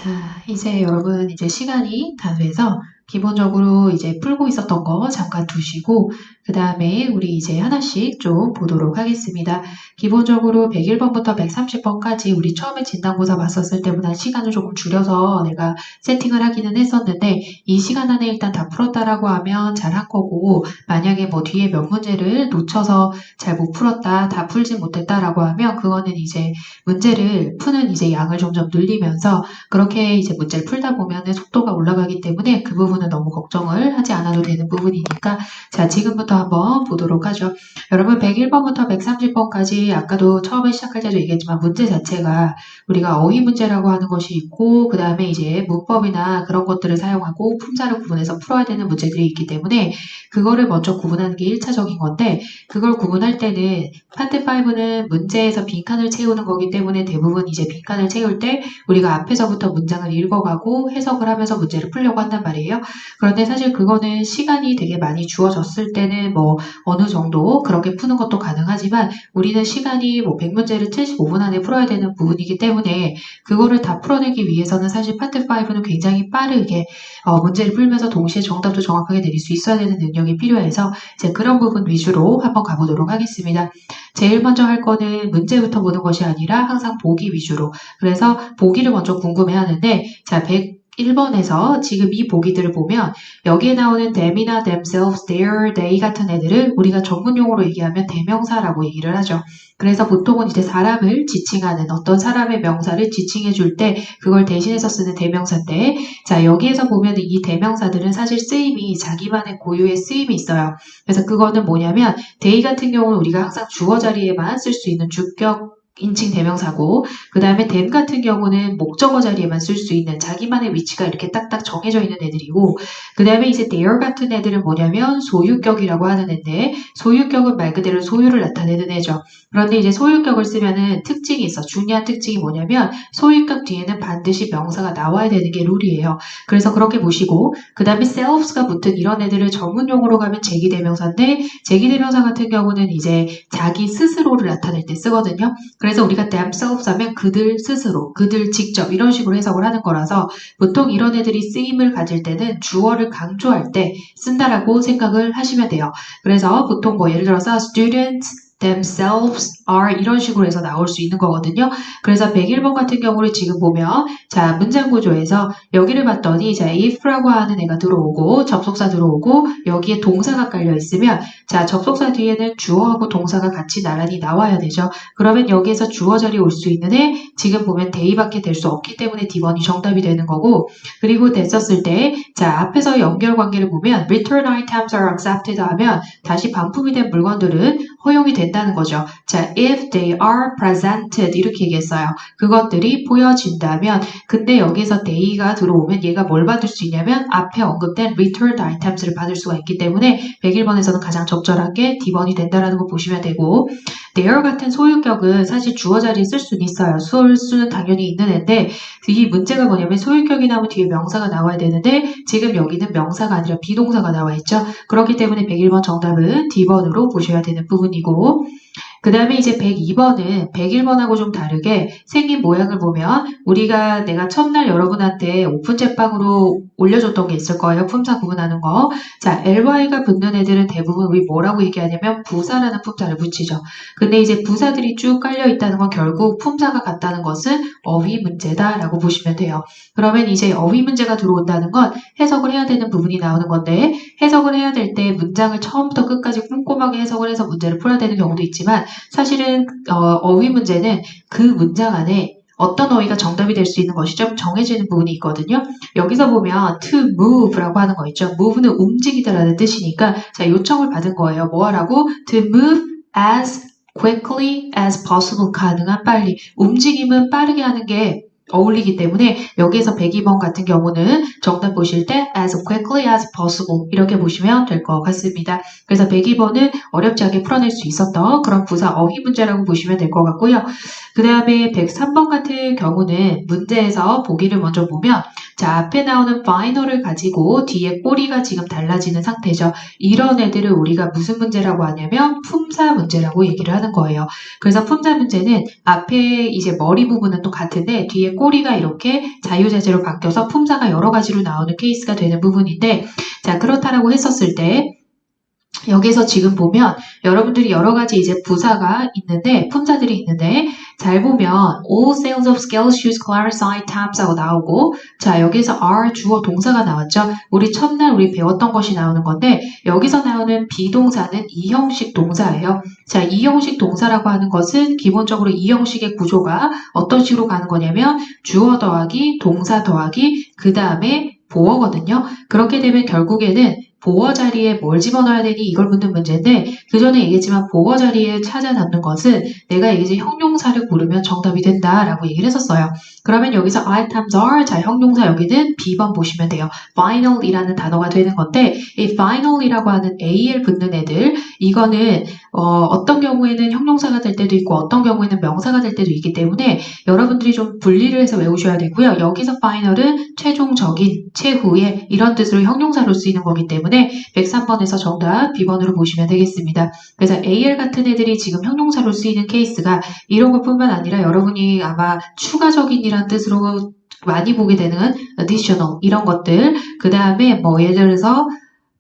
자, 이제 여러분 이제 시간이 다 돼서 기본적으로 이제 풀고 있었던 거 잠깐 두시고 그 다음에 우리 이제 하나씩 좀 보도록 하겠습니다. 기본적으로 101번부터 130번까지 우리 처음에 진단고사 봤었을 때보다 시간을 조금 줄여서 내가 세팅을 하기는 했었는데 이 시간 안에 일단 다 풀었다라고 하면 잘한 거고 만약에 뭐 뒤에 몇 문제를 놓쳐서 잘 못 풀었다, 다 풀지 못했다라고 하면 그거는 이제 문제를 푸는 이제 양을 점점 늘리면서 그렇게 이제 문제를 풀다 보면은 속도가 올라가기 때문에 그 부분은 너무 걱정을 하지 않아도 되는 부분이니까 자, 지금부터 한번 보도록 하죠. 여러분 101번부터 130번까지 아까도 처음에 시작할 때도 얘기했지만 문제 자체가 우리가 어휘 문제라고 하는 것이 있고 그 다음에 이제 문법이나 그런 것들을 사용하고 품사를 구분해서 풀어야 되는 문제들이 있기 때문에 그거를 먼저 구분하는 게 1차적인 건데 그걸 구분할 때는 파트 5는 문제에서 빈칸을 채우는 거기 때문에 대부분 이제 빈칸을 채울 때 우리가 앞에서부터 문장을 읽어가고 해석을 하면서 문제를 풀려고 한단 말이에요. 그런데 사실 그거는 시간이 되게 많이 주어졌을 때는 뭐 어느 정도 그렇게 푸는 것도 가능하지만 우리는 시간이 뭐 100문제를 75분 안에 풀어야 되는 부분이기 때문에 그거를 다 풀어내기 위해서는 사실 파트 5는 굉장히 빠르게 문제를 풀면서 동시에 정답도 정확하게 내릴 수 있어야 되는 능력이 필요해서 이제 그런 부분 위주로 한번 가보도록 하겠습니다. 제일 먼저 할 거는 문제부터 보는 것이 아니라 항상 보기 위주로. 그래서 보기를 먼저 궁금해하는데 자 101번에서 지금 이 보기들을 보면 여기에 나오는 them이나 themselves, their, they 같은 애들을 우리가 전문용어로 얘기하면 대명사라고 얘기를 하죠. 그래서 보통은 이제 사람을 지칭하는 어떤 사람의 명사를 지칭해 줄 때 그걸 대신해서 쓰는 대명사인데 자 여기에서 보면 이 대명사들은 사실 쓰임이 자기만의 고유의 쓰임이 있어요. 그래서 그거는 뭐냐면 they 같은 경우는 우리가 항상 주어 자리에만 쓸 수 있는 주격 인칭 대명사고 그 다음에 them 같은 경우는 목적어 자리에만 쓸 수 있는 자기만의 위치가 이렇게 딱딱 정해져 있는 애들이고 그 다음에 이제 their 같은 애들은 뭐냐면 소유격이라고 하는 애인데 소유격은 말 그대로 소유를 나타내는 애죠. 그런데 이제 소유격을 쓰면은 특징이 있어. 중요한 특징이 뭐냐면 소유격 뒤에는 반드시 명사가 나와야 되는 게 룰이에요. 그래서 그렇게 보시고 그 다음에 selves가 붙은 이런 애들을 전문용어로 가면 제기대명사인데 제기대명사 같은 경우는 이제 자기 스스로를 나타낼 때 쓰거든요. 그래서 우리가 themselves 하면 그들 스스로, 그들 직접 이런 식으로 해석을 하는 거라서 보통 이런 애들이 쓰임을 가질 때는 주어를 강조할 때 쓴다라고 생각을 하시면 돼요. 그래서 보통 뭐 예를 들어서 students themselves are 이런 식으로 해서 나올 수 있는 거거든요. 그래서 101번 같은 경우를 지금 보면 자 문장 구조에서 여기를 봤더니 자 if라고 하는 애가 들어오고 접속사 들어오고 여기에 동사가 깔려 있으면 자 접속사 뒤에는 주어하고 동사가 같이 나란히 나와야 되죠. 그러면 여기에서 주어 자리에 올 수 있는 애 지금 보면 they밖에 될 수 없기 때문에 D번이 정답이 되는 거고 그리고 됐었을 때 자 앞에서 연결 관계를 보면 return items are accepted 하면 다시 반품이 된 물건들은 허용이 된다는 거죠. 자, if they are presented 이렇게 얘기했어요. 그것들이 보여진다면 근데 여기서 they가 들어오면 얘가 뭘 받을 수 있냐면 앞에 언급된 returned items를 받을 수가 있기 때문에 101번에서는 가장 적절한 게 D번이 된다라는 거 보시면 되고 their 같은 소유격은 사실 주어 자리에 쓸 수는 있어요. 쓸 수는 당연히 있는 애인데 이 문제가 뭐냐면 소유격이 나오면 뒤에 명사가 나와야 되는데 지금 여기는 명사가 아니라 비동사가 나와 있죠. 그렇기 때문에 101번 정답은 D번으로 보셔야 되는 부분이고 그 다음에 이제 102번은 101번하고 좀 다르게 생긴 모양을 보면 우리가 내가 첫날 여러분한테 오픈 제빵으로 올려줬던 게 있을 거예요. 품사 구분하는 거. 자, ly가 붙는 애들은 대부분 우리 뭐라고 얘기하냐면 부사라는 품사를 붙이죠. 근데 이제 부사들이 쭉 깔려 있다는 건 결국 품사가 같다는 것은 어휘 문제다라고 보시면 돼요. 그러면 이제 어휘 문제가 들어온다는 건 해석을 해야 되는 부분이 나오는 건데 해석을 해야 될 때 문장을 처음부터 끝까지 꼼꼼하게 해석을 해서 문제를 풀어야 되는 경우도 있지만 사실은 어휘 문제는 그 문장 안에 어떤 어휘가 정답이 될 수 있는 것이 좀 정해지는 부분이 있거든요. 여기서 보면 to move라고 하는 거 있죠. move는 움직이다라는 뜻이니까 자 요청을 받은 거예요. 뭐 하라고? to move as quickly as possible 가능한 빨리 움직임은 빠르게 하는 게 어울리기 때문에 여기에서 102번 같은 경우는 정답 보실 때 as quickly as possible 이렇게 보시면 될 것 같습니다. 그래서 102번은 어렵지 않게 풀어낼 수 있었던 그런 부사 어휘 문제라고 보시면 될 것 같고요. 그 다음에 103번 같은 경우는 문제에서 보기를 먼저 보면 자, 앞에 나오는 final을 가지고 뒤에 꼬리가 지금 달라지는 상태죠. 이런 애들을 우리가 무슨 문제라고 하냐면 품사 문제라고 얘기를 하는 거예요. 그래서 품사 문제는 앞에 이제 머리 부분은 또 같은데 뒤에 꼬리가 이렇게 자유자재로 바뀌어서 품사가 여러 가지로 나오는 케이스가 되는 부분인데, 자, 그렇다라고 했었을 때 여기서 지금 보면 여러분들이 여러 가지 이제 부사가 있는데, 품사들이 있는데, 잘 보면 all sales of scale shoes clarified times 하고 나오고, 자, 여기서 are 주어 동사가 나왔죠. 우리 첫날 우리 배웠던 것이 나오는 건데, 여기서 나오는 비동사는 이 형식 동사예요. 자, 이 형식 동사라고 하는 것은 기본적으로 이 형식의 구조가 어떤 식으로 가는 거냐면 주어 더하기 동사 더하기 그 다음에 보어거든요. 그렇게 되면 결국에는 보어 자리에 뭘 집어넣어야 되니 이걸 묻는 문제인데, 그 전에 얘기했지만 보어 자리에 찾아 담는 것은 내가 얘기했지 형용사를 고르면 정답이 된다라고 얘기를 했었어요. 그러면 여기서 I times are, 자, 형용사 여기는 B번 보시면 돼요. final이라는 단어가 되는 건데, 이 final이라고 하는 AL 붙는 애들, 이거는 어떤 경우에는 형용사가 될 때도 있고 어떤 경우에는 명사가 될 때도 있기 때문에 여러분들이 좀 분리를 해서 외우셔야 되고요. 여기서 final은 최종적인, 최후의 이런 뜻으로 형용사로 쓰이는 거기 때문에 103번에서 정답 B번으로 보시면 되겠습니다. 그래서 AL 같은 애들이 지금 형용사로 쓰이는 케이스가 이런 것뿐만 아니라 여러분이 아마 추가적인 이란 뜻으로 많이 보게 되는 additional 이런 것들, 그 다음에 뭐 예를 들어서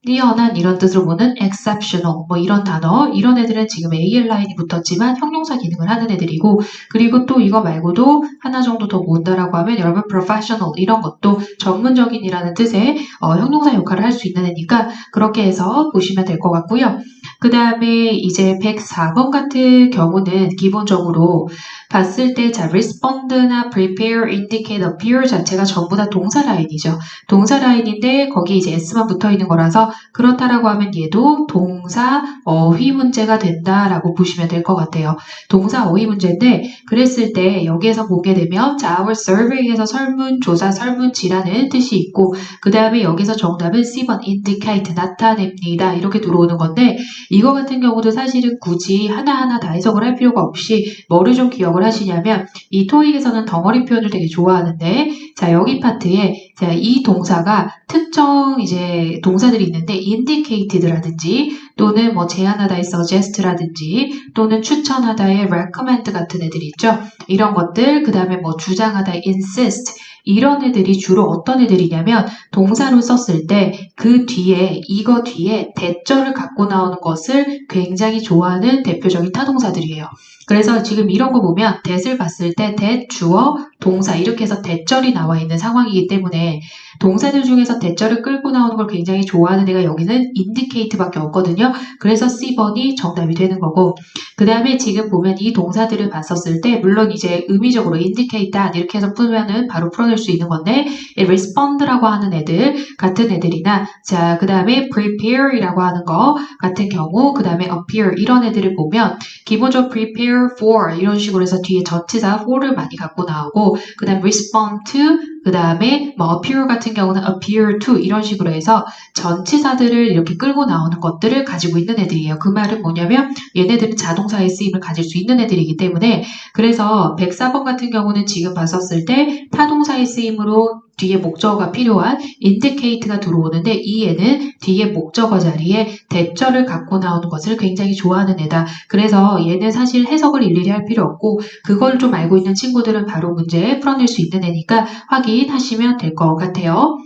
뛰어난 이런 뜻으로 보는 exceptional 뭐 이런 단어, 이런 애들은 지금 AL 라인이 붙었지만 형용사 기능을 하는 애들이고, 그리고 또 이거 말고도 하나 정도 더 본다라고 하면 여러분 professional 이런 것도 전문적인이라는 뜻의 형용사 역할을 할 수 있는 애니까 그렇게 해서 보시면 될 것 같고요. 그 다음에 이제 104번 같은 경우는 기본적으로 봤을 때 자, respond나 prepare, indicate, appear 자체가 전부 다 동사 라인이죠. 동사 라인인데 거기 이제 s만 붙어 있는 거라서 그렇다라고 하면 얘도 동사 어휘 문제가 된다라고 보시면 될 것 같아요. 동사 어휘 문제인데, 그랬을 때 여기에서 보게 되면 자, our survey에서 설문조사, 설문지라는 뜻이 있고, 그 다음에 여기서 정답은 C번 indicate, 나타냅니다 이렇게 들어오는 건데, 이거 같은 경우도 사실은 굳이 하나하나 다 해석을 할 필요가 없이 뭐를 좀 기억을 하시냐면, 이 토익에서는 덩어리 표현을 되게 좋아하는데, 자, 여기 파트에 자, 이 동사가 특정 이제 동사들이 있는데 indicated라든지 또는 뭐 제안하다의 suggest라든지 또는 추천하다의 recommend 같은 애들이 있죠. 이런 것들, 그 다음에 뭐 주장하다의 insist, 이런 애들이 주로 어떤 애들이냐면 동사로 썼을 때 그 뒤에, 이거 뒤에 대절을 갖고 나오는 것을 굉장히 좋아하는 대표적인 타동사들이에요. 그래서 지금 이런 거 보면 that을 봤을 때 that, 주어, 동사 이렇게 해서 대절이 나와 있는 상황이기 때문에 동사들 중에서 대절을 끌고 나오는 걸 굉장히 좋아하는 애가 여기는 indicate밖에 없거든요. 그래서 C번이 정답이 되는 거고, 그 다음에 지금 보면 이 동사들을 봤었을 때 물론 이제 의미적으로 indicate that 이렇게 해서 풀면은 바로 풀어낼 수 있는 건데, respond라고 하는 애들 같은 애들이나, 자, 그 다음에 prepare이라고 하는 거 같은 경우, 그 다음에 appear 이런 애들을 보면 기본적으로 prepare for 이런 식으로 해서 뒤에 전치사 for를 많이 갖고 나오고, 그 다음 respond to, 그 다음에 뭐 appear 같은 경우는 appear to 이런 식으로 해서 전치사들을 이렇게 끌고 나오는 것들을 가지고 있는 애들이에요. 그 말은 뭐냐면 얘네들은 자동사의 쓰임을 가질 수 있는 애들이기 때문에, 그래서 104번 같은 경우는 지금 봤었을 때 타동사의 쓰임으로 뒤에 목적어가 필요한 indicate가 들어오는데, 이 애는 뒤에 목적어 자리에 대절을 갖고 나오는 것을 굉장히 좋아하는 애다. 그래서 얘는 사실 해석을 일일이 할 필요 없고 그걸 좀 알고 있는 친구들은 바로 문제 풀어낼 수 있는 애니까 확인하시면 될 것 같아요.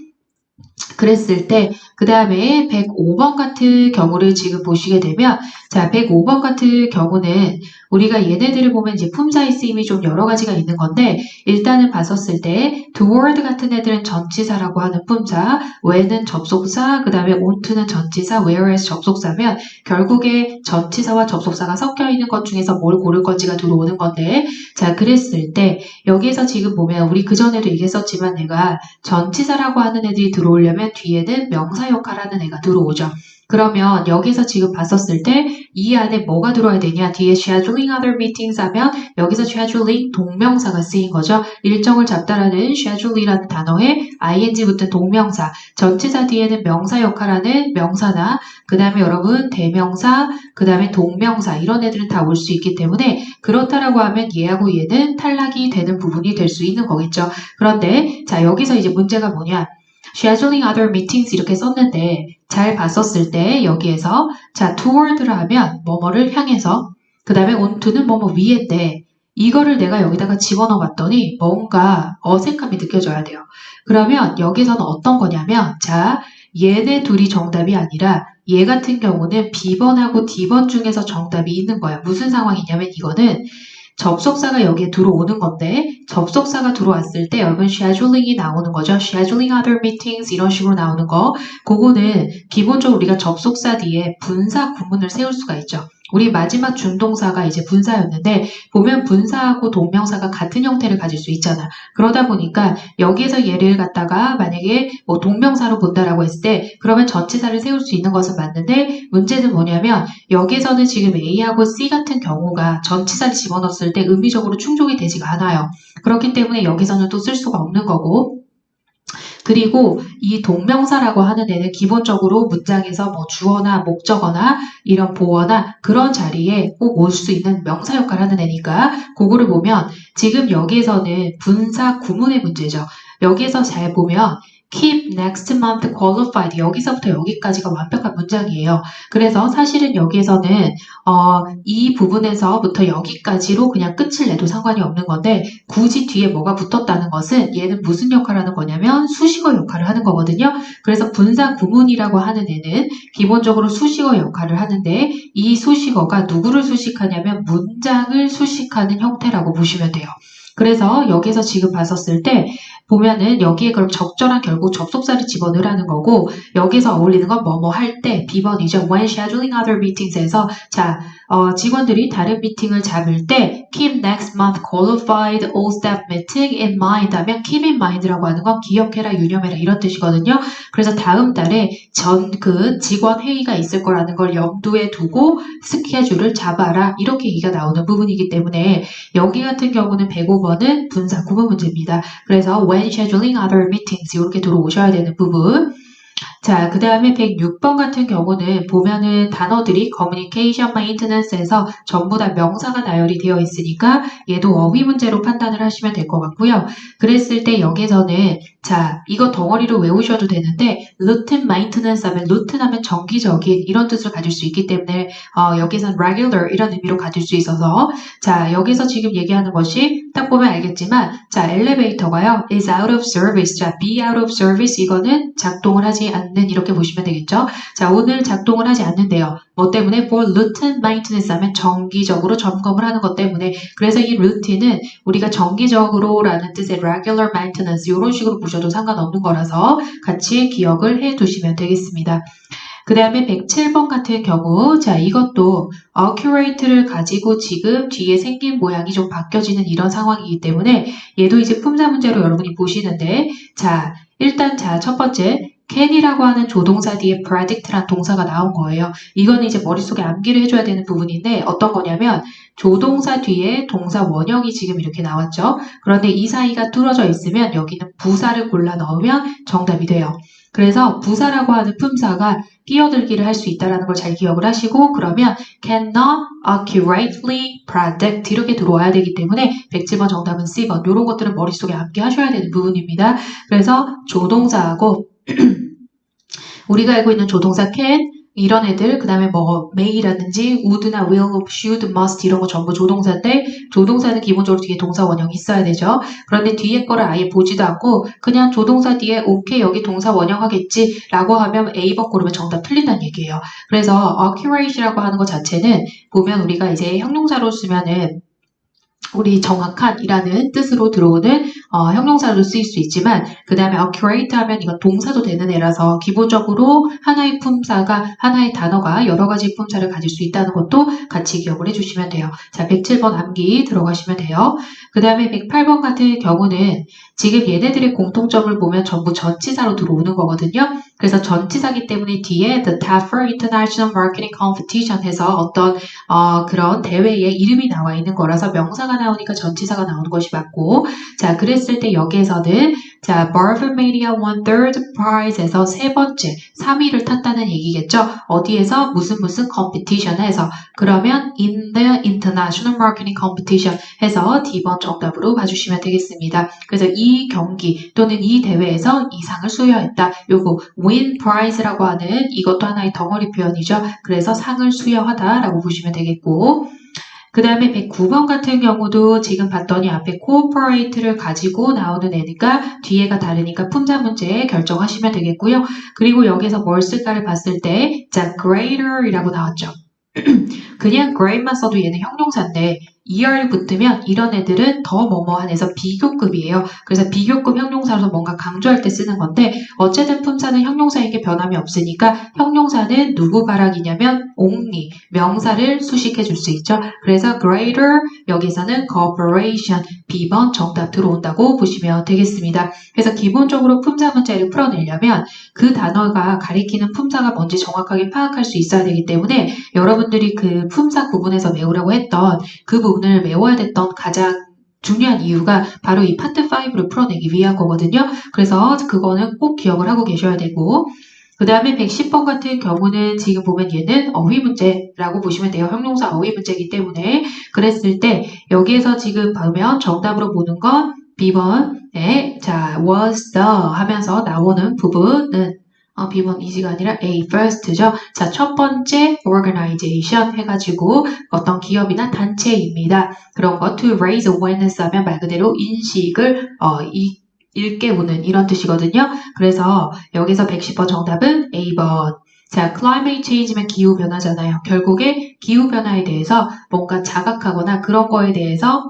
그랬을 때, 그 다음에 105번 같은 경우를 지금 보시게 되면, 자, 105번 같은 경우는 우리가 얘네들을 보면 이제 품사의 쓰임이 좀 여러 가지가 있는 건데, 일단은 봤었을 때 toward 같은 애들은 전치사라고 하는 품사, when은 접속사, 그 다음에 onto는 전치사, whereas 접속사면 결국에 전치사와 접속사가 섞여 있는 것 중에서 뭘 고를 건지가 들어오는 건데, 자, 그랬을 때 여기에서 지금 보면 우리 그전에도 얘기했었지만 내가 전치사라고 하는 애들이 들어오려면 뒤에는 명사 역할하는 애가 들어오죠. 그러면 여기서 지금 봤었을 때 이 안에 뭐가 들어와야 되냐? 뒤에 scheduling other meetings 하면 여기서 scheduling 동명사가 쓰인 거죠. 일정을 잡다라는 schedule이라는 단어에 ing 붙은 동명사, 전치사 뒤에는 명사 역할하는 명사나 그 다음에 여러분 대명사, 그 다음에 동명사 이런 애들은 다 올 수 있기 때문에 그렇다라고 하면 얘하고 얘는 탈락이 되는 부분이 될 수 있는 거겠죠. 그런데 자 여기서 이제 문제가 뭐냐? scheduling other meetings 이렇게 썼는데 잘 봤었을 때 여기에서 자 toward를 하면 뭐뭐를 향해서 그 다음에 onto는 뭐뭐 위에인데 이거를 내가 여기다가 집어넣어 봤더니 뭔가 어색함이 느껴져야 돼요. 그러면 여기서는 어떤 거냐면 자 얘네 둘이 정답이 아니라 얘 같은 경우는 B번하고 D번 중에서 정답이 있는 거야. 무슨 상황이냐면 이거는 접속사가 여기에 들어오는 건데 접속사가 들어왔을 때 여러분 scheduling이 나오는 거죠. scheduling other meetings 이런 식으로 나오는 거 그거는 기본적으로 우리가 접속사 뒤에 분사 구문을 세울 수가 있죠. 우리 마지막 준동사가 이제 분사였는데 보면 분사하고 동명사가 같은 형태를 가질 수 있잖아. 그러다 보니까 여기에서 얘를 갖다가 만약에 뭐 동명사로 본다라고 했을 때 그러면 전치사를 세울 수 있는 것은 맞는데 문제는 뭐냐면 여기에서는 지금 A하고 C 같은 경우가 전치사를 집어넣었을 때 의미적으로 충족이 되지가 않아요. 그렇기 때문에 여기서는 또 쓸 수가 없는 거고 그리고 이 동명사라고 하는 애는 기본적으로 문장에서 뭐 주어나 목적어나 이런 보어나 그런 자리에 꼭 올 수 있는 명사 역할을 하는 애니까 그거를 보면 지금 여기에서는 분사 구문의 문제죠. 여기에서 잘 보면 keep next month qualified 여기서부터 여기까지가 완벽한 문장이에요. 그래서 사실은 여기에서는 이 부분에서부터 여기까지로 그냥 끝을 내도 상관이 없는 건데 굳이 뒤에 뭐가 붙었다는 것은 얘는 무슨 역할을 하는 거냐면 수식어 역할을 하는 거거든요. 그래서 분사 구문이라고 하는 애는 기본적으로 수식어 역할을 하는데 이 수식어가 누구를 수식하냐면 문장을 수식하는 형태라고 보시면 돼요. 그래서 여기서 지금 봤었을 때 보면은 여기에 그럼 적절한 결국 접속사를 집어넣으라는 거고 여기서 어울리는 건 뭐뭐 할 때 B번이죠. When scheduling other meetings에서 자 직원들이 다른 미팅을 잡을 때 keep next month qualified all staff meeting in mind 하면 keep in mind라고 하는 건 기억해라 유념해라 이런 뜻이거든요. 그래서 다음 달에 그 직원 회의가 있을 거라는 걸 염두에 두고 스케줄을 잡아라 이렇게 얘기가 나오는 부분이기 때문에 여기 같은 경우는 105번은 분사 구문 문제입니다. 그래서 when scheduling other meetings 이렇게 들어오셔야 되는 부분. 자, 그 다음에 106번 같은 경우는 보면은 단어들이 communication maintenance에서 전부 다 명사가 나열이 되어 있으니까 얘도 어휘 문제로 판단을 하시면 될 것 같고요. 그랬을 때 여기서는 자, 이거 덩어리로 외우셔도 되는데 routine maintenance 하면 routine 하면 정기적인 이런 뜻을 가질 수 있기 때문에 여기서는 regular 이런 의미로 가질 수 있어서 자, 여기서 지금 얘기하는 것이 딱 보면 알겠지만 자, 엘리베이터가요 is out of service. 자, be out of service 이거는 작동을 하지 않는 이렇게 보시면 되겠죠. 자, 오늘 작동을 하지 않는데요. 뭐 때문에 for routine maintenance 하면 정기적으로 점검을 하는 것 때문에 그래서 이 routine은 우리가 정기적으로 라는 뜻의 regular maintenance 이런 식으로 보셔도 상관없는 거라서 같이 기억을 해 두시면 되겠습니다. 그 다음에 107번 같은 경우 자 이것도 accurate를 가지고 지금 뒤에 생긴 모양이 좀 바뀌어지는 이런 상황이기 때문에 얘도 이제 품사 문제로 여러분이 보시는데 자 일단 자 첫 번째 can이라고 하는 조동사 뒤에 predict란 동사가 나온 거예요. 이거는 이제 머릿속에 암기를 해줘야 되는 부분인데 어떤 거냐면 조동사 뒤에 동사 원형이 지금 이렇게 나왔죠. 그런데 이 사이가 뚫어져 있으면 여기는 부사를 골라 넣으면 정답이 돼요. 그래서 부사라고 하는 품사가 끼어들기를 할 수 있다는 걸 잘 기억을 하시고 그러면 cannot accurately predict 이렇게 들어와야 되기 때문에 107번 정답은 C번 이런 것들은 머릿속에 암기하셔야 되는 부분입니다. 그래서 조동사하고 우리가 알고 있는 조동사 can 이런 애들 그 다음에 뭐 may라든지 would나 will, should, must 이런 거 전부 조동사인데 조동사는 기본적으로 뒤에 동사 원형이 있어야 되죠. 그런데 뒤에 거를 아예 보지도 않고 그냥 조동사 뒤에 오케이 여기 동사 원형 하겠지 라고 하면 A번 고르면 정답 틀린다는 얘기예요. 그래서 accurate이라고 하는 것 자체는 보면 우리가 이제 형용사로 쓰면은 우리 정확한 이라는 뜻으로 들어오는 형용사로 쓰일 수 있지만 그 다음에 accurate 하면 이건 동사도 되는 애라서 기본적으로 하나의 품사가 하나의 단어가 여러 가지 품사를 가질 수 있다는 것도 같이 기억을 해주시면 돼요. 자 107번 암기 들어가시면 돼요. 그 다음에 108번 같은 경우는 지금 얘네들의 공통점을 보면 전부 전치사로 들어오는 거거든요. 그래서 전치사기 때문에 뒤에 The TEFL International Marketing Competition 해서 어떤 그런 대회에 이름이 나와 있는 거라서 명사가 나오니까 전치사가 나오는 것이 맞고, 자, 그랬을 때 여기에서는 자, Marvel Media won third prize에서 세 번째, 3위를 탔다는 얘기겠죠. 어디에서 무슨 competition 해서, 그러면 in the international marketing competition 해서 D번 정답으로 봐주시면 되겠습니다. 그래서 이 경기 또는 이 대회에서 이 상을 수여했다. 요거 win prize라고 하는 이것도 하나의 덩어리 표현이죠. 그래서 상을 수여하다라고 보시면 되겠고, 그 다음에 109번 같은 경우도 지금 봤더니 앞에 cooperate를 가지고 나오는 애니까 뒤에가 다르니까 품사 문제 결정하시면 되겠고요. 그리고 여기서 뭘 쓸까를 봤을 때 자, greater이라고 나왔죠. 그냥 great만 써도 얘는 형용사인데 er 붙으면 이런 애들은 더 뭐뭐한 해서 비교급이에요. 그래서 비교급 형용사로서 뭔가 강조할 때 쓰는 건데 어쨌든 품사는 형용사에게 변함이 없으니까 형용사는 누구 바라기냐면 only 명사를 수식해 줄 수 있죠. 그래서 greater 여기서는 cooperation B번 정답 들어온다고 보시면 되겠습니다. 그래서 기본적으로 품사 문제를 풀어내려면 그 단어가 가리키는 품사가 뭔지 정확하게 파악할 수 있어야 되기 때문에 여러분들이 그 품사 구분에서 외우라고 했던 그 부분을 외워야 됐던 가장 중요한 이유가 바로 이 파트 5를 풀어내기 위한 거거든요. 그래서 그거는 꼭 기억을 하고 계셔야 되고, 그 다음에 110번 같은 경우는 지금 보면 얘는 어휘 문제라고 보시면 돼요. 형용사 어휘 문제이기 때문에 그랬을 때 여기에서 지금 보면 정답으로 보는 건 B번에 자 was the 하면서 나오는 부분은 B번 easy가 아니라 A first죠. 자, 첫 번째 organization 해가지고 어떤 기업이나 단체입니다. 그런 거 to raise awareness 하면 말 그대로 인식을 일깨우는 이런 뜻이거든요. 그래서 여기서 110번 정답은 A번. 자, climate change면 기후변화잖아요. 결국에 기후변화에 대해서 뭔가 자각하거나 그런 거에 대해서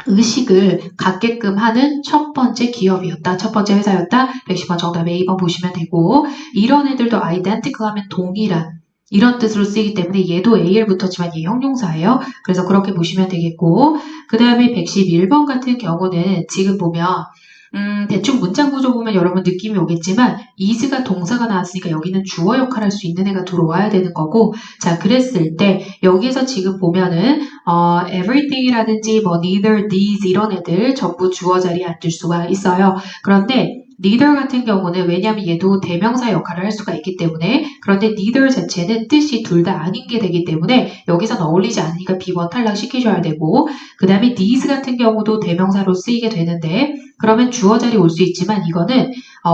의식을 갖게끔 하는 첫 번째 기업이었다. 첫 번째 회사였다. 110번 정답 A번 보시면 되고, 이런 애들도 identical 하면 동일한 이런 뜻으로 쓰이기 때문에 얘도 A를 붙었지만 얘 형용사예요. 그래서 그렇게 보시면 되겠고, 그 다음에 111번 같은 경우는 지금 보면 대충 문장 구조 보면 여러분 느낌이 오겠지만 is가 동사가 나왔으니까 여기는 주어 역할을 할 수 있는 애가 들어와야 되는 거고, 자, 그랬을 때 여기에서 지금 보면은 everything이라든지 뭐 neither, these 이런 애들 전부 주어 자리에 앉을 수가 있어요. 그런데 neither 같은 경우는 왜냐하면 얘도 대명사 역할을 할 수가 있기 때문에, 그런데 neither 자체는 뜻이 둘 다 아닌 게 되기 때문에 여기선 어울리지 않으니까 B번 탈락시키셔야 되고, 그 다음에 these 같은 경우도 대명사로 쓰이게 되는데 그러면 주어 자리 올 수 있지만 이거는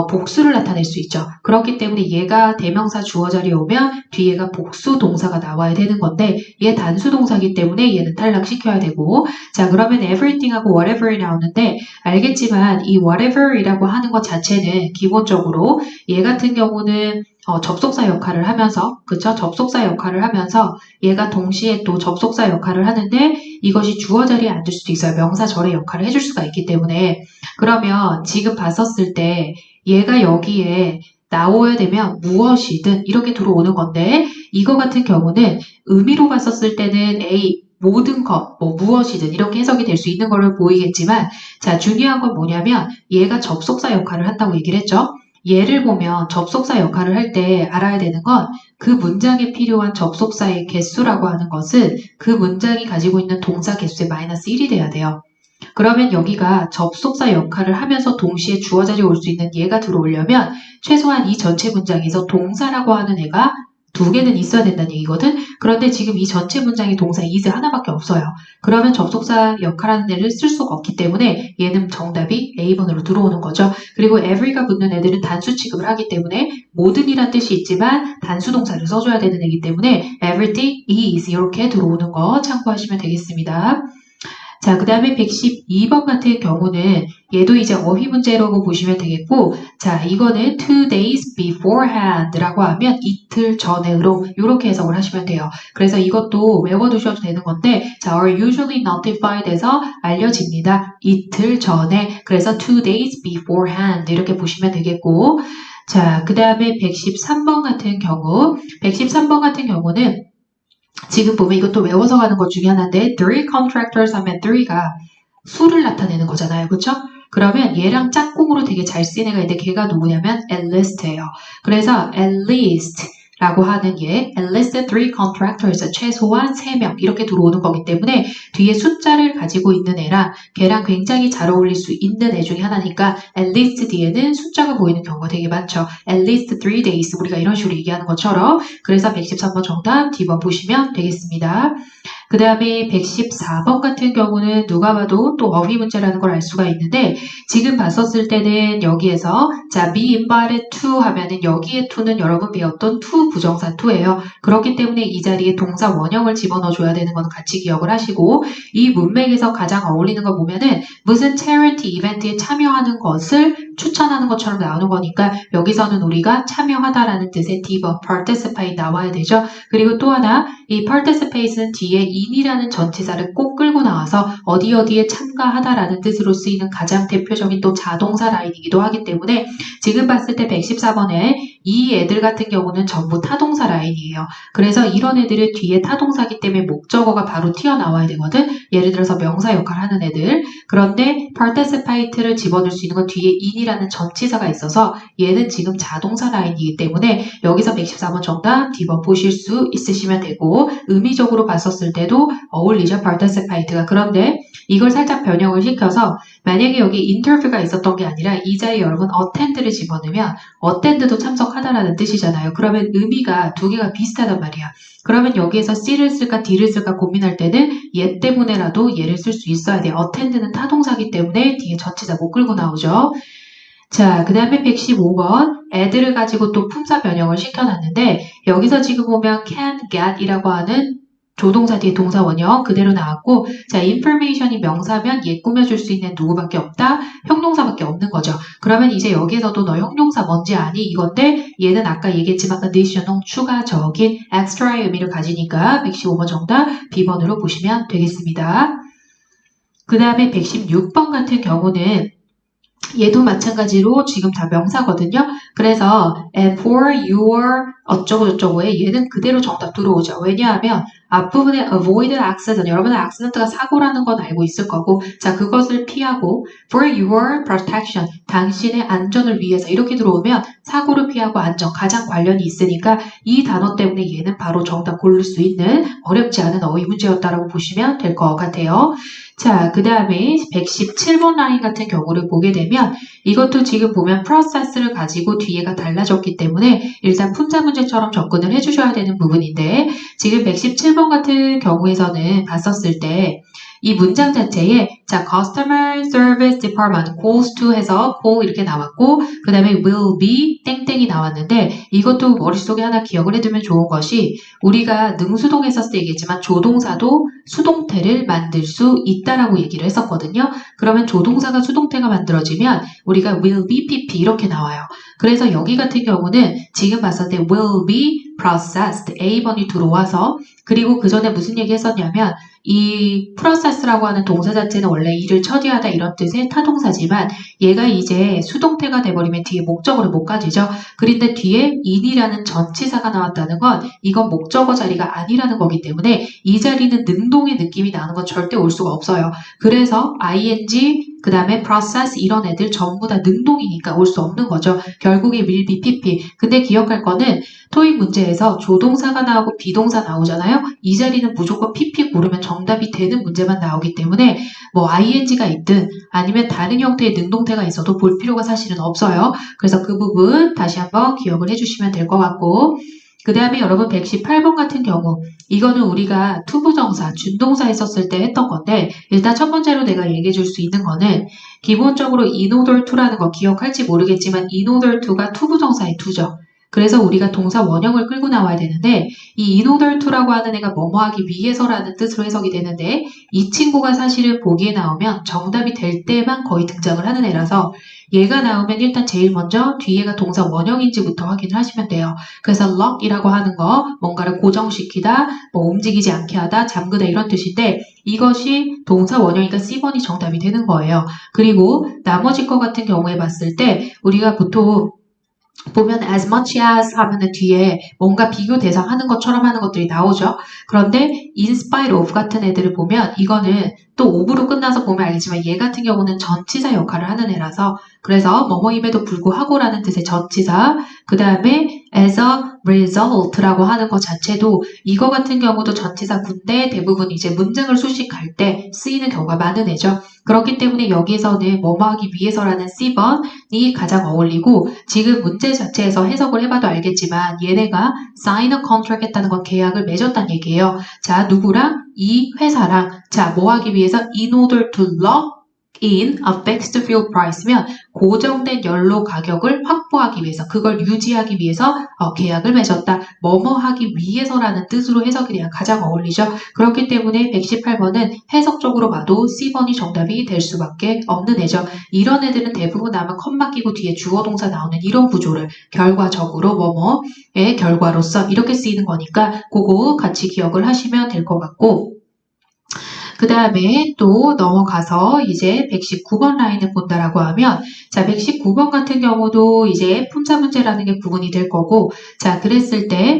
복수를 나타낼 수 있죠. 그렇기 때문에 얘가 대명사 주어 자리에 오면 뒤에가 복수 동사가 나와야 되는 건데 얘 단수 동사이기 때문에 얘는 탈락시켜야 되고, 자, 그러면 everything하고 whatever이 나오는데 알겠지만 이 whatever이라고 하는 것 자체는 기본적으로 얘 같은 경우는 접속사 역할을 하면서, 그쵸? 접속사 역할을 하면서 얘가 동시에 또 접속사 역할을 하는데 이것이 주어 자리에 앉을 수도 있어요. 명사절의 역할을 해줄 수가 있기 때문에. 그러면 지금 봤었을 때 얘가 여기에 나와야 되면 무엇이든 이렇게 들어오는 건데 이거 같은 경우는 의미로 봤었을 때는 A 모든 것, 뭐 무엇이든 이렇게 해석이 될 수 있는 걸로 보이겠지만, 자, 중요한 건 뭐냐면 얘가 접속사 역할을 한다고 얘기를 했죠. 얘를 보면 접속사 역할을 할 때 알아야 되는 건 그 문장에 필요한 접속사의 개수라고 하는 것은 그 문장이 가지고 있는 동사 개수의 마이너스 1이 돼야 돼요. 그러면 여기가 접속사 역할을 하면서 동시에 주어 자리에 올 수 있는 얘가 들어오려면 최소한 이 전체 문장에서 동사라고 하는 애가 두 개는 있어야 된다는 얘기거든. 그런데 지금 이 전체 문장에 동사 is 하나밖에 없어요. 그러면 접속사 역할하는 애를 쓸 수가 없기 때문에 얘는 정답이 A번으로 들어오는 거죠. 그리고 every가 붙는 애들은 단수 취급을 하기 때문에 모든이란 뜻이 있지만 단수 동사를 써줘야 되는 애기 때문에 everything is 이렇게 들어오는 거 참고하시면 되겠습니다. 자, 그 다음에 112번 같은 경우는 얘도 이제 어휘 문제라고 보시면 되겠고, 자, 이거는 2 days beforehand라고 하면 이틀 전에로 이렇게 해석을 하시면 돼요. 그래서 이것도 외워두셔도 되는 건데, 자, are usually notified에서 알려집니다. 이틀 전에. 그래서 2 days beforehand 이렇게 보시면 되겠고, 자, 그 다음에 113번 같은 경우는 지금 보면 이것도 외워서 가는 것 중에 하나인데 3 contractors 하면 3가 수를 나타내는 거잖아요. 그렇죠? 그러면 얘랑 짝꿍으로 되게 잘 쓰인 애가 있는데 걔가 누구냐면 enlist예요. 그래서 enlist 라고 하는 게 enlist 3 contractors, 최소한 3명 이렇게 들어오는 거기 때문에 뒤에 숫자를 가지고 있는 애랑 걔랑 굉장히 잘 어울릴 수 있는 애 중에 하나니까 enlist 뒤에는 숫자가 보이는 경우가 되게 많죠. enlist 3 days 우리가 이런 식으로 얘기하는 것처럼 그래서 113번 정답 D번 보시면 되겠습니다. 그 다음에 114번 같은 경우는 누가 봐도 또 어휘 문제라는 걸 알 수가 있는데 지금 봤었을 때는 여기에서 자 be invited to 하면은 여기에 to는 여러분 배웠던 to 부정사 to예요. 그렇기 때문에 이 자리에 동사 원형을 집어넣어 줘야 되는 거는 같이 기억을 하시고 이 문맥에서 가장 어울리는 거 보면은 무슨 charity 이벤트에 참여하는 것을 추천하는 것처럼 나오는 거니까 여기서는 우리가 참여하다라는 뜻의 D번 participate 나와야 되죠. 그리고 또 하나 이 participate는 뒤에 in이라는 전치사를 꼭 끌고 나와서 어디 어디에 참가하다라는 뜻으로 쓰이는 가장 대표적인 또 자동사 라인이기도 하기 때문에 지금 봤을 때 114번에 이 애들 같은 경우는 전부 타동사 라인이에요. 그래서 이런 애들은 뒤에 타동사기 때문에 목적어가 바로 튀어나와야 되거든. 예를 들어서 명사 역할을 하는 애들. 그런데 participate를 집어넣을 수 있는 건 뒤에 in이라는 전치사가 있어서 얘는 지금 자동사 라인이기 때문에 여기서 114번 정답 D번 보실 수 있으시면 되고 의미적으로 봤었을 때도 어울리죠. participate가. 그런데 이걸 살짝 변형을 시켜서 만약에 여기 인터뷰가 있었던 게 아니라 이 자리에 여러분 attend를 집어넣으면 attend도 참석하다라는 뜻이잖아요. 그러면 의미가 두 개가 비슷하단 말이야. 그러면 여기에서 C를 쓸까 D를 쓸까 고민할 때는 얘 때문에라도 얘를 쓸 수 있어야 돼요. attend는 타동사기 때문에 뒤에 전치사 못 끌고 나오죠. 자, 그 다음에 115번 애들을 가지고 또 품사 변형을 시켜놨는데 여기서 지금 보면 can, get 이라고 하는 조동사 뒤에 동사 원형 그대로 나왔고 자, information이 명사면 얘 꾸며줄 수 있는 누구밖에 없다? 형용사밖에 없는 거죠. 그러면 이제 여기에서도 너 형용사 뭔지 아니? 이건데 얘는 아까 얘기했지만 additional 추가적인 extra의 의미를 가지니까 115번 정답 B번으로 보시면 되겠습니다. 그 다음에 116번 같은 경우는 얘도 마찬가지로 지금 다 명사거든요. 그래서 and for your 어쩌고저쩌고에 얘는 그대로 정답 들어오죠. 왜냐하면 앞부분에 avoid accident 여러분은 accident가 사고라는 건 알고 있을 거고 자 그것을 피하고 for your protection 당신의 안전을 위해서 이렇게 들어오면 사고를 피하고 안전 가장 관련이 있으니까 이 단어 때문에 얘는 바로 정답 고를 수 있는 어렵지 않은 어휘 문제였다라고 보시면 될 것 같아요. 자, 그 다음에 117번 라인 같은 경우를 보게 되면 이것도 지금 보면 process를 가지고 뒤에가 달라졌기 때문에 일단 품사 문제처럼 접근을 해주셔야 되는 부분인데 지금 117번 같은 경우에서는 봤었을 때 이 문장 자체에 자 customer service department goes to 해서 go 이렇게 나왔고 그 다음에 will be 땡땡이 나왔는데 이것도 머릿속에 하나 기억을 해두면 좋은 것이 우리가 능수동에서 얘기했지만 조동사도 수동태를 만들 수 있다라고 얘기를 했었거든요. 그러면 조동사가 수동태가 만들어지면 우리가 will be pp 이렇게 나와요. 그래서 여기 같은 경우는 지금 봤을 때 will be processed A번이 들어와서 그리고 그 전에 무슨 얘기 했었냐면 이 process라고 하는 동사 자체는 원래 일을 처리하다 이런 뜻의 타동사지만 얘가 이제 수동태가 돼버리면 뒤에 목적어를 못 가지죠. 그런데 뒤에 in이라는 전치사가 나왔다는 건 이건 목적어 자리가 아니라는 거기 때문에 이 자리는 능동의 느낌이 나는 건 절대 올 수가 없어요. 그래서 ing 그 다음에 process 이런 애들 전부 다 능동이니까 올 수 없는 거죠. 결국에 will be pp. 근데 기억할 거는 토익 문제에서 조동사가 나오고 비동사 나오잖아요. 이 자리는 무조건 pp 고르면 정답이 되는 문제만 나오기 때문에 뭐 ing가 있든 아니면 다른 형태의 능동태가 있어도 볼 필요가 사실은 없어요. 그래서 그 부분 다시 한번 기억을 해주시면 될 것 같고 그 다음에 여러분 118번 같은 경우 이거는 우리가 투부정사, 준동사 있었을 때 했던 건데 일단 첫 번째로 내가 얘기해 줄 수 있는 거는 기본적으로 in order to라는 거 기억할지 모르겠지만 in order to가 투부정사의 to죠. 그래서 우리가 동사 원형을 끌고 나와야 되는데 이 in order to라고 하는 애가 뭐뭐 하기 위해서라는 뜻으로 해석이 되는데 이 친구가 사실은 보기에 나오면 정답이 될 때만 거의 등장을 하는 애라서 얘가 나오면 일단 제일 먼저 뒤에가 동사 원형인지부터 확인을 하시면 돼요. 그래서 lock이라고 하는 거 뭔가를 고정시키다, 뭐 움직이지 않게 하다, 잠그다 이런 뜻인데 이것이 동사 원형이니까 C번이 정답이 되는 거예요. 그리고 나머지 거 같은 경우에 봤을 때 우리가 보통 보면 as much as 하면은 뒤에 뭔가 비교 대상 하는 것처럼 하는 것들이 나오죠. 그런데 in spite of 같은 애들을 보면 이거는 또 of로 끝나서 보면 알겠지만 얘 같은 경우는 전치사 역할을 하는 애라서 그래서 뭐뭐임에도 불구하고라는 뜻의 전치사 그 다음에 as a result라고 하는 것 자체도 이거 같은 경우도 전치사군데 대부분 이제 문장을 수식할 때 쓰이는 경우가 많은 애죠. 그렇기 때문에 여기에서는 뭐뭐하기 위해서라는 C번이 가장 어울리고 지금 문제 자체에서 해석을 해봐도 알겠지만 얘네가 sign a contract 했다는 건 계약을 맺었다는 얘기예요. 자, 누구랑? 이 회사랑. 자, 뭐 하기 위해서? In order to lock in a fixed fuel price면 고정된 연료 가격을 확보하기 위해서 그걸 유지하기 위해서 계약을 맺었다. 뭐뭐 하기 위해서라는 뜻으로 해석이 돼야 가장 어울리죠. 그렇기 때문에 118번은 해석적으로 봐도 C번이 정답이 될 수밖에 없는 애죠. 이런 애들은 대부분 아마 컴마 끼고 뒤에 주어 동사 나오는 이런 구조를 결과적으로 뭐뭐의 결과로서 이렇게 쓰이는 거니까 그거 같이 기억을 하시면 될 것 같고 그 다음에 또 넘어가서 이제 119번 라인을 본다라고 하면 자 119번 같은 경우도 이제 품사 문제라는 게 구분이 될 거고 자 그랬을 때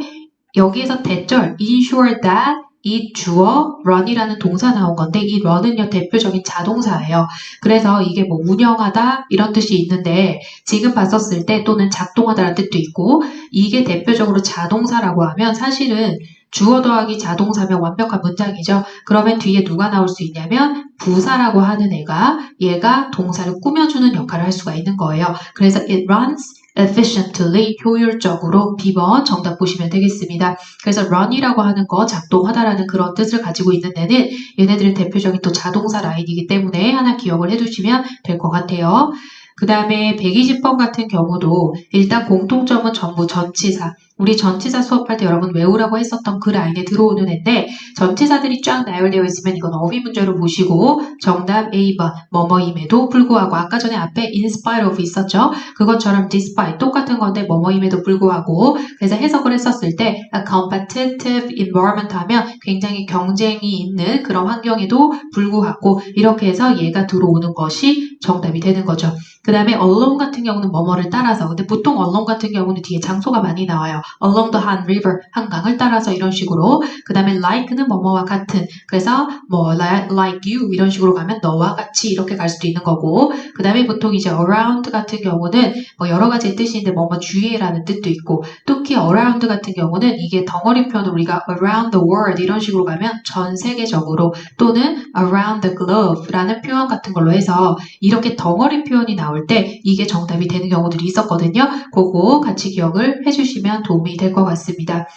여기에서 대절 ensure that 이 주어 run이라는 동사 나온 건데 이 run은요 대표적인 자동사예요. 그래서 이게 뭐 운영하다 이런 뜻이 있는데 지금 봤었을 때 또는 작동하다라는 뜻도 있고 이게 대표적으로 자동사라고 하면 사실은 주어 더하기 자동사면 완벽한 문장이죠. 그러면 뒤에 누가 나올 수 있냐면 부사라고 하는 얘가 동사를 꾸며주는 역할을 할 수가 있는 거예요. 그래서 it runs efficiently 효율적으로 B번 정답 보시면 되겠습니다. 그래서 run이라고 하는 거 작동하다라는 그런 뜻을 가지고 있는 데는 얘네들은 대표적인 또 자동사 라인이기 때문에 하나 기억을 해두시면 될 것 같아요. 그 다음에 120번 같은 경우도 일단 공통점은 전부 전치사. 우리 전치사 수업할 때 여러분 외우라고 했었던 그 라인에 들어오는 애인데 전치사들이 쫙 나열되어 있으면 이건 어휘 문제로 보시고 정답 A번 뭐뭐임에도 불구하고 아까 전에 앞에 in spite of 있었죠. 그것처럼 despite 똑같은 건데 뭐뭐임에도 불구하고 그래서 해석을 했었을 때 a competitive environment 하면 굉장히 경쟁이 있는 그런 환경에도 불구하고 이렇게 해서 얘가 들어오는 것이 정답이 되는 거죠. 그 다음에 along 같은 경우는 뭐뭐를 따라서 근데 보통 along 같은 경우는 뒤에 장소가 많이 나와요. along the Han River 한강을 따라서 이런 식으로 그 다음에 like는 뭐뭐와 같은 그래서 뭐 like you 이런 식으로 가면 너와 같이 이렇게 갈 수도 있는 거고 그 다음에 보통 이제 around 같은 경우는 뭐 여러 가지 뜻인데 뭐뭐 주위에라는 뜻도 있고 특히 around 같은 경우는 이게 덩어리 표현으로 우리가 around the world 이런 식으로 가면 전 세계적으로 또는 around the globe라는 표현 같은 걸로 해서 이렇게 덩어리 표현이 나올 때 이게 정답이 되는 경우들이 있었거든요. 그거 같이 기억을 해주시면 도움이 될 것 같습니다.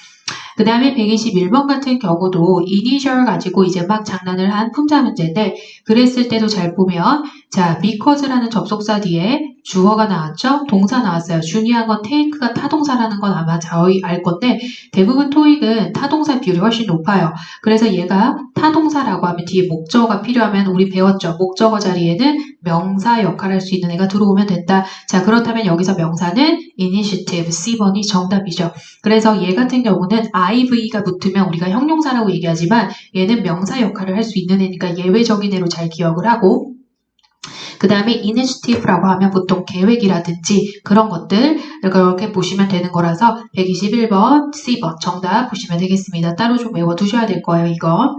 그 다음에 121번 같은 경우도 이니셜 가지고 이제 막 장난을 한 품사 문제인데 그랬을 때도 잘 보면 자 because라는 접속사 뒤에 주어가 나왔죠? 동사 나왔어요. 중요한 건 take가 타동사라는 건 아마 저희 알 건데 대부분 토익은 타동사 비율이 훨씬 높아요. 그래서 얘가 타동사라고 하면 뒤에 목적어가 필요하면 우리 배웠죠. 목적어 자리에는 명사 역할을 할 수 있는 애가 들어오면 된다. 자 그렇다면 여기서 명사는 initiative C번이 정답이죠. 그래서 얘 같은 경우는 IV가 붙으면 우리가 형용사라고 얘기하지만 얘는 명사 역할을 할 수 있는 애니까 예외적인 애로 잘 기억을 하고 그 다음에 initiative라고 하면 보통 계획이라든지 그런 것들 이렇게 보시면 되는 거라서 121번 C번 정답 보시면 되겠습니다. 따로 좀 외워두셔야 될 거예요. 이거.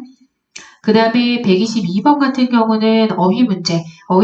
그 다음에 122번 같은 경우는 어휘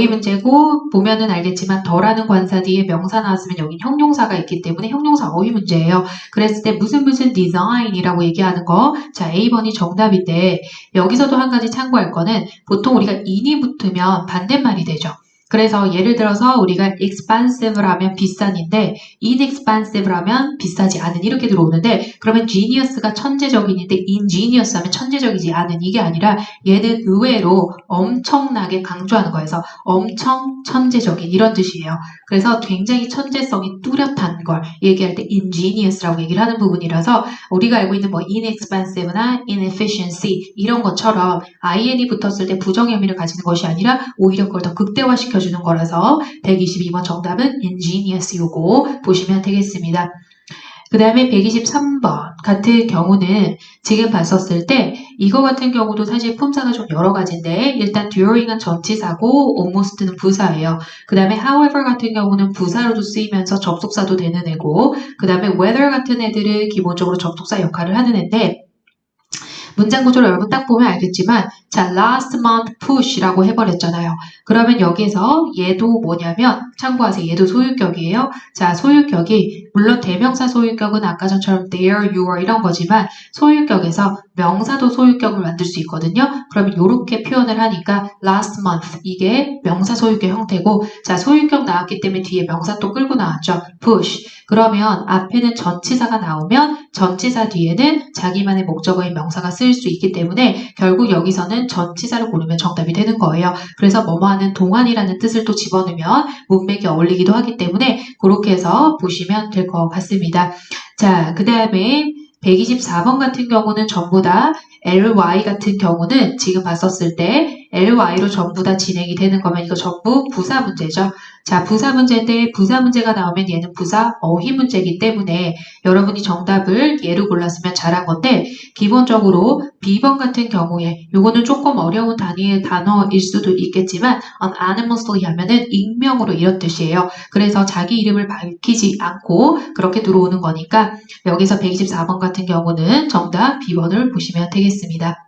문제고 보면은 알겠지만 더라는 관사 뒤에 명사 나왔으면 여긴 형용사가 있기 때문에 형용사 어휘 문제예요. 그랬을 때 무슨 design이라고 얘기하는 거 자 A번이 정답인데 여기서도 한 가지 참고할 거는 보통 우리가 in이 붙으면 반대말이 되죠. 그래서 예를 들어서 우리가 expensive라면 비싼인데 inexpensive라면 비싸지 않은 이렇게 들어오는데 그러면 genius가 천재적인인데 ingenious 하면 천재적이지 않은 이게 아니라 얘는 의외로 엄청나게 강조하는 거여서 엄청 천재적인 이런 뜻이에요. 그래서 굉장히 천재성이 뚜렷한 걸 얘기할 때 ingenious라고 얘기를 하는 부분이라서 우리가 알고 있는 뭐 inexpensive나 inefficiency 이런 것처럼 in이 붙었을 때 부정 의미를 가지는 것이 아니라 오히려 그걸 더 극대화시켜 주는 거라서 122번 정답은 ingenious 요거 보시면 되겠습니다. 그 다음에 123번 같은 경우는 지금 봤었을 때 이거 같은 경우도 사실 품사가 좀 여러 가지인데 일단 during은 전치사고 almost는 부사예요. 그 다음에 however 같은 경우는 부사로도 쓰이면서 접속사도 되는 애고 그 다음에 whether 같은 애들은 기본적으로 접속사 역할을 하는 애인데 문장 구조를 여러분 딱 보면 알겠지만 자, last month push라고 해버렸잖아요. 그러면 여기서 얘도 뭐냐면 참고하세요. 얘도 소유격이에요. 자, 소유격이 물론 대명사 소유격은 아까 전처럼 there, you are 이런 거지만 소유격에서 명사도 소유격을 만들 수 있거든요. 그러면 이렇게 표현을 하니까 last month 이게 명사 소유격 형태고 자, 소유격 나왔기 때문에 뒤에 명사 또 끌고 나왔죠. push. 그러면 앞에는 전치사가 나오면 전치사 뒤에는 자기만의 목적어인 명사가 쓰일 수 있기 때문에 결국 여기서는 전치사를 고르면 정답이 되는 거예요. 그래서 뭐뭐하는 동안이라는 뜻을 또 집어넣으면 문맥이 어울리기도 하기 때문에 그렇게 해서 보시면 될 것 같습니다. 자, 그 다음에 124번 같은 경우는 전부 다 ly 같은 경우는 지금 봤었을 때 ly로 전부 다 진행이 되는 거면 이거 전부 부사 문제죠. 자, 부사 문제인데 부사 문제가 나오면 얘는 부사 어휘 문제이기 때문에 여러분이 정답을 얘로 골랐으면 잘한 건데 기본적으로 B번 같은 경우에 요거는 조금 어려운 단어일 수도 있겠지만 anonymously 하면은 익명으로 이런 뜻이에요. 그래서 자기 이름을 밝히지 않고 그렇게 들어오는 거니까 여기서 124번 같은 경우는 정답 B번을 보시면 되겠습니다.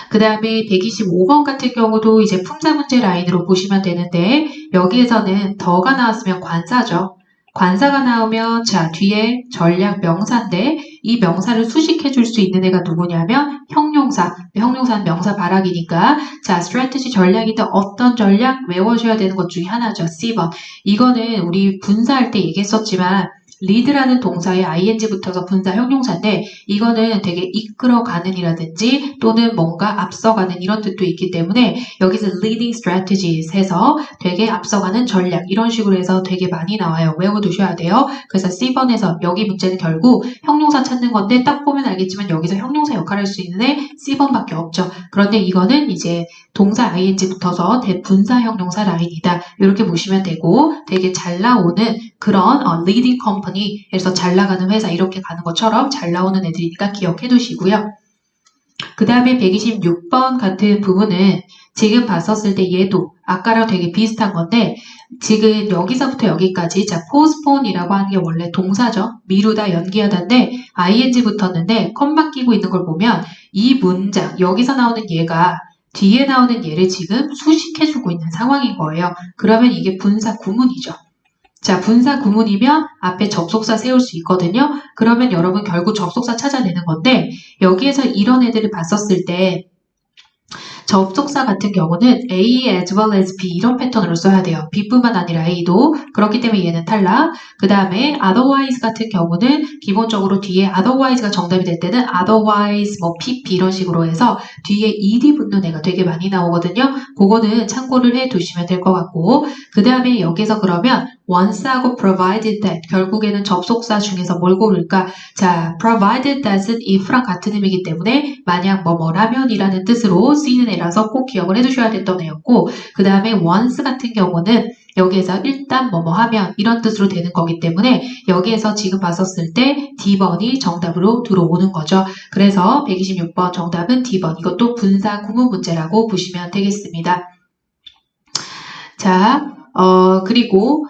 그 다음에 125번 같은 경우도 이제 품사 문제 라인으로 보시면 되는데 여기에서는 더가 나왔으면 관사죠. 관사가 나오면 자 뒤에 전략 명사인데 이 명사를 수식해 줄 수 있는 애가 누구냐면 형용사. 형용사는 명사 발악이니까 자 strategy 전략인데 어떤 전략 외워줘야 되는 것 중에 하나죠. C번. 이거는 우리 분사할 때 얘기했었지만 lead라는 동사에 ing 붙어서 분사 형용사인데 이거는 되게 이끌어가는 이라든지 또는 뭔가 앞서가는 이런 뜻도 있기 때문에 여기서 leading strategies 해서 되게 앞서가는 전략 이런 식으로 해서 되게 많이 나와요. 외워두셔야 돼요. 그래서 C번에서 여기 문제는 결국 형용사 찾는 건데 딱 보면 알겠지만 여기서 형용사 역할을 할 수 있는 애 C번밖에 없죠. 그런데 이거는 이제 동사 ing 붙어서 대분사 형용사 라인이다. 이렇게 보시면 되고 되게 잘 나오는 그런 leading company 에서 잘 나가는 회사 이렇게 가는 것처럼 잘 나오는 애들이니까 기억해 두시고요. 그 다음에 126번 같은 부분은 지금 봤었을 때 얘도 아까랑 되게 비슷한 건데 지금 여기서부터 여기까지 자 postpone이라고 하는 게 원래 동사죠. 미루다 연기하다인데 ing 붙었는데 컴마 끼고 있는 걸 보면 이 문장 여기서 나오는 얘가 뒤에 나오는 얘를 지금 수식해주고 있는 상황인 거예요. 그러면 이게 분사 구문이죠. 자, 분사 구문이면 앞에 접속사 세울 수 있거든요. 그러면 여러분 결국 접속사 찾아내는 건데 여기에서 이런 애들을 봤었을 때 접속사 같은 경우는 A as well as B 이런 패턴으로 써야 돼요. B뿐만 아니라 A도. 그렇기 때문에 얘는 탈락. 그 다음에 otherwise 같은 경우는 기본적으로 뒤에 otherwise가 정답이 될 때는 otherwise 뭐 PP 이런 식으로 해서 뒤에 ed 붙는 애가 되게 많이 나오거든요. 그거는 참고를 해 두시면 될 것 같고 그 다음에 여기서 그러면 once하고 provided that 결국에는 접속사 중에서 뭘 고를까? 자, provided that은 if랑 같은 의미이기 때문에 만약 뭐뭐라면 이라는 뜻으로 쓰이는 애라서 꼭 기억을 해두셔야 됐던 애였고 그 다음에 once 같은 경우는 여기에서 일단 뭐뭐 하면 이런 뜻으로 되는 거기 때문에 여기에서 지금 봤었을 때 D번이 정답으로 들어오는 거죠. 그래서 126번 정답은 D번. 이것도 분사 구문 문제라고 보시면 되겠습니다. 자, 그리고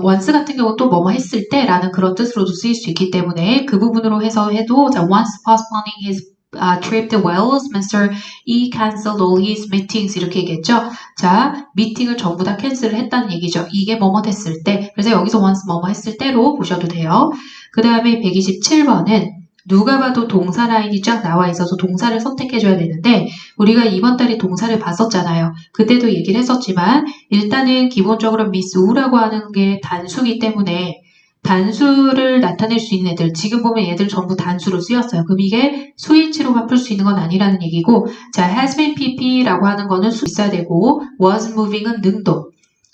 once 같은 경우 또 뭐뭐 했을 때 라는 그런 뜻으로도 쓰일 수 있기 때문에 그 부분으로 해서 해도 자, once postponing his trip to Wales, Mr. E canceled all his meetings 이렇게 얘기했죠. 자, 미팅을 전부 다 캔슬을 했다는 얘기죠. 이게 뭐뭐 됐을 때. 그래서 여기서 once 뭐뭐 했을 때로 보셔도 돼요. 그 다음에 127번은 누가 봐도 동사 라인이 쫙 나와 있어서 동사를 선택해줘야 되는데 우리가 이번 달에 동사를 봤었잖아요. 그때도 얘기를 했었지만 일단은 기본적으로 Miss U라고 하는 게 단수기 때문에 단수를 나타낼 수 있는 애들 지금 보면 얘들 전부 단수로 쓰였어요. 그럼 이게 수인치로만 풀 수 있는 건 아니라는 얘기고 자 has been pp라고 하는 거는 수 있어야 되고 was moving은 능동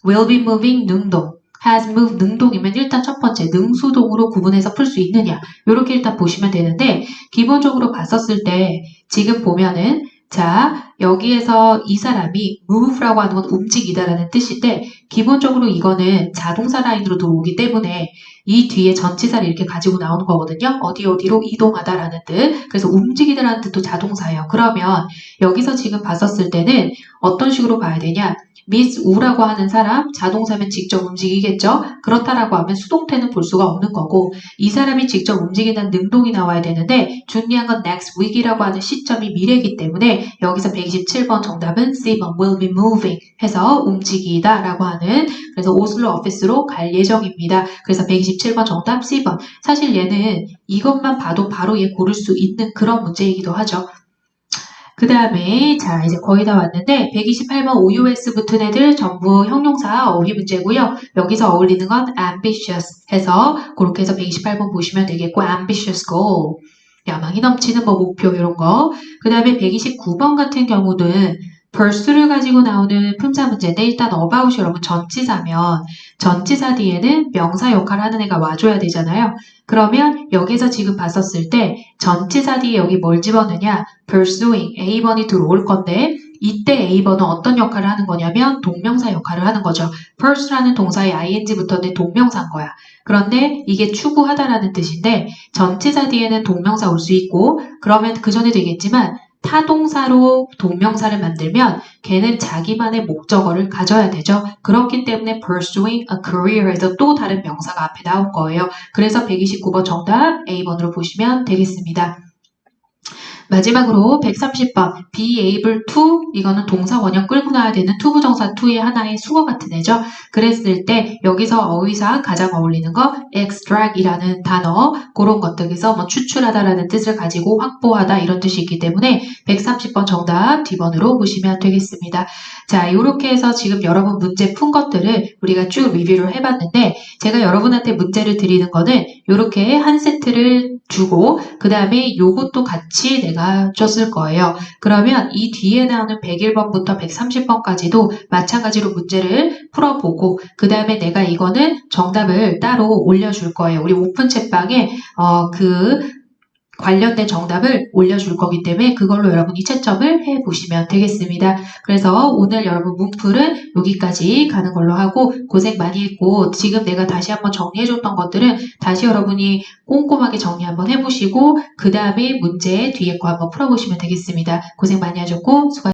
will be moving 능동 has moved 능동이면 일단 첫 번째 능수동으로 구분해서 풀 수 있느냐 이렇게 일단 보시면 되는데 기본적으로 봤었을 때 지금 보면은 자, 여기에서 이 사람이 move라고 하는 건 움직이다라는 뜻인데 기본적으로 이거는 자동사 라인으로 들어오기 때문에 이 뒤에 전치사를 이렇게 가지고 나오는 거거든요. 어디로 이동하다라는 뜻. 그래서 움직이다라는 뜻도 자동사예요. 그러면 여기서 지금 봤었을 때는 어떤 식으로 봐야 되냐? 미스 우라고 하는 사람, 자동사면 직접 움직이겠죠? 그렇다라고 하면 수동태는 볼 수가 없는 거고 이 사람이 직접 움직이는 능동이 나와야 되는데 중요한 건 next week이라고 하는 시점이 미래이기 때문에 여기서 127번 정답은 C번 will be moving 해서 움직이다 라고 하는 그래서 오슬로 오피스로 갈 예정입니다. 그래서 127번 정답 C번. 사실 얘는 이것만 봐도 바로 얘 고를 수 있는 그런 문제이기도 하죠. 그 다음에 자 이제 거의 다 왔는데 128번 OUS 붙은 애들 전부 형용사 어휘 문제고요. 여기서 어울리는 건 ambitious 해서 그렇게 해서 128번 보시면 되겠고 ambitious goal 야망이 넘치는 뭐 목표 이런 거. 그 다음에 129번 같은 경우는 pursue를 가지고 나오는 품사 문제인데 일단 about이 여러분 전치사면 전치사 뒤에는 명사 역할을 하는 애가 와줘야 되잖아요. 그러면 여기서 지금 봤었을 때 전치사 뒤에 여기 뭘 집어넣냐 pursuing A번이 들어올 건데 이때 A번은 어떤 역할을 하는 거냐면 동명사 역할을 하는 거죠. pursue라는 동사에 ing 붙었는데 동명사인 거야. 그런데 이게 추구하다라는 뜻인데 전치사 뒤에는 동명사 올 수 있고 그러면 그 전에도 얘기했지만 타동사로 동명사를 만들면 걔는 자기만의 목적어를 가져야 되죠. 그렇기 때문에 pursuing a career에서 또 다른 명사가 앞에 나온 거예요. 그래서 129번 정답 A번으로 보시면 되겠습니다. 마지막으로 130번 be able to 이거는 동사 원형 끌고 나와야 되는 투부정사 to의 하나의 수거 같은 애죠. 그랬을 때 여기서 어휘상 가장 어울리는 거 extract이라는 단어 그런 것들에서 뭐 추출하다라는 뜻을 가지고 확보하다 이런 뜻이 있기 때문에 130번 정답 D번으로 보시면 되겠습니다. 자 이렇게 해서 지금 여러분 문제 푼 것들을 우리가 쭉 리뷰를 해봤는데 제가 여러분한테 문제를 드리는 거는 이렇게 한 세트를 주고 그 다음에 요것도 같이 내가 줬을 거예요. 그러면 이 뒤에 나오는 101번부터 130번까지도 마찬가지로 문제를 풀어보고 그 다음에 내가 이거는 정답을 따로 올려줄 거예요. 우리 오픈 채방에 그 관련된 정답을 올려줄 거기 때문에 그걸로 여러분이 채점을 해보시면 되겠습니다. 그래서 오늘 여러분 문풀은 여기까지 가는 걸로 하고 고생 많이 했고 지금 내가 다시 한번 정리해줬던 것들은 다시 여러분이 꼼꼼하게 정리 한번 해보시고 그 다음에 문제 뒤에 거 한번 풀어보시면 되겠습니다. 고생 많이 하셨고 수고하셨습니다.